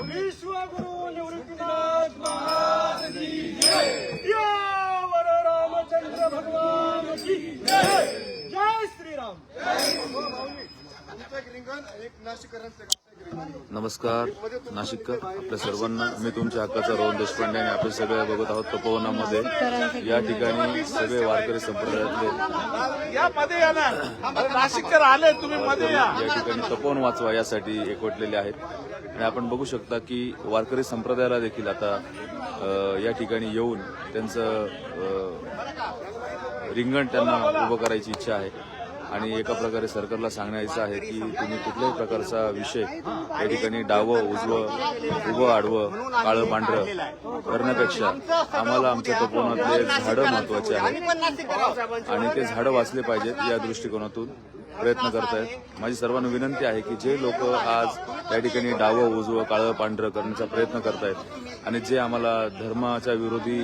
विश्वगुरु निवृत्तीनाथ महाराज की जय। यावर रामचंद्र भगवान की जय। जय श्रीराम। नमस्कार नाशिककर, आपल्या सर्वांना मी तुमच्या हक्काचा रोहन देशपांडे आणि आपण सगळे बघत आहोत तपोवनामध्ये। या ठिकाणी सगळे वारकरी संप्रदायातले नाशिककर आले, तुम्ही मध्ये या ठिकाणी तपोवन वाचवा यासाठी एकवटलेले आहेत आणि आपण बघू शकता की वारकरी संप्रदायाला देखील आता या ठिकाणी येऊन त्यांचं रिंगण त्यांना उभं करायची इच्छा आहे आणि एका प्रकारे सरकारला सांगण्याचं आहे की तुम्ही कुठल्याही प्रकारचा विषय या ठिकाणी डावं उजवं उभं आडवं काळं पांढरं करण्यापेक्षा आम्हाला आमच्या तपोवनातले झाडं महत्वाचे आहेत आणि ते झाडं वाचले पाहिजेत या दृष्टिकोनातून प्रयत्न करतायत। माझी सर्वांना विनंती आहे की जे लोक आज या ठिकाणी डावं उजवं काळं पांढरं करण्याचा प्रयत्न करतायत आणि जे आम्हाला धर्माच्या विरोधी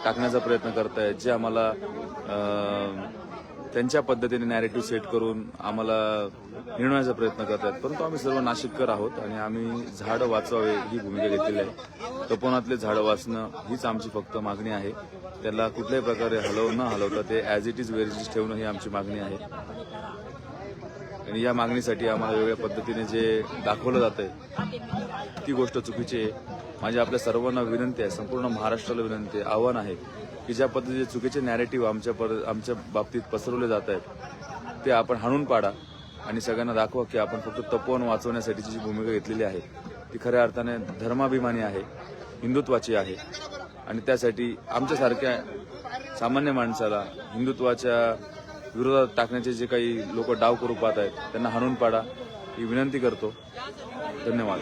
टाकण्याचा प्रयत्न करतायत, जे आम्हाला त्यांच्या पद्धतीने नॅरेटिव्ह सेट करून आम्हाला हिणवण्याचा प्रयत्न करतात, परंतु आम्ही सर्व नाशिककर आहोत आणि आम्ही झाडं वाचवावे ही भूमिका घेतलेली आहे। तपोवनातले झाडं वाचणं हीच आमची फक्त मागणी आहे। त्याला कुठल्याही प्रकारे न हलवता ते as it is where it is ठेवणं ही आमची मागणी आहे आणि या मागणीसाठी आम्हाला वेगळ्या पद्धतीने जे दाखवलं जातंय ती गोष्ट चुकीची आहे। माझी आपल्या सर्वांना विनंती आहे, संपूर्ण महाराष्ट्राला विनंती आहे, आव्हान आहे की ज्या पद्धतीचे चुकीचे नॅरेटिव्ह आमच्या बाबतीत पसरवले जात आहेत ते आपण हाणून पाडा आणि सगळ्यांना दाखवा की आपण फक्त तपोवन वाचवण्यासाठीची जी भूमिका घेतलेली आहे ती खऱ्या अर्थाने धर्माभिमानी आहे, हिंदुत्वाची आहे आणि त्यासाठी आमच्यासारख्या सामान्य माणसाला हिंदुत्वाच्या विरोधात टाकण्याचे जे काही लोक डाव करू पाहत आहेत त्यांना हाणून पाडा ही विनंती करतो। धन्यवाद।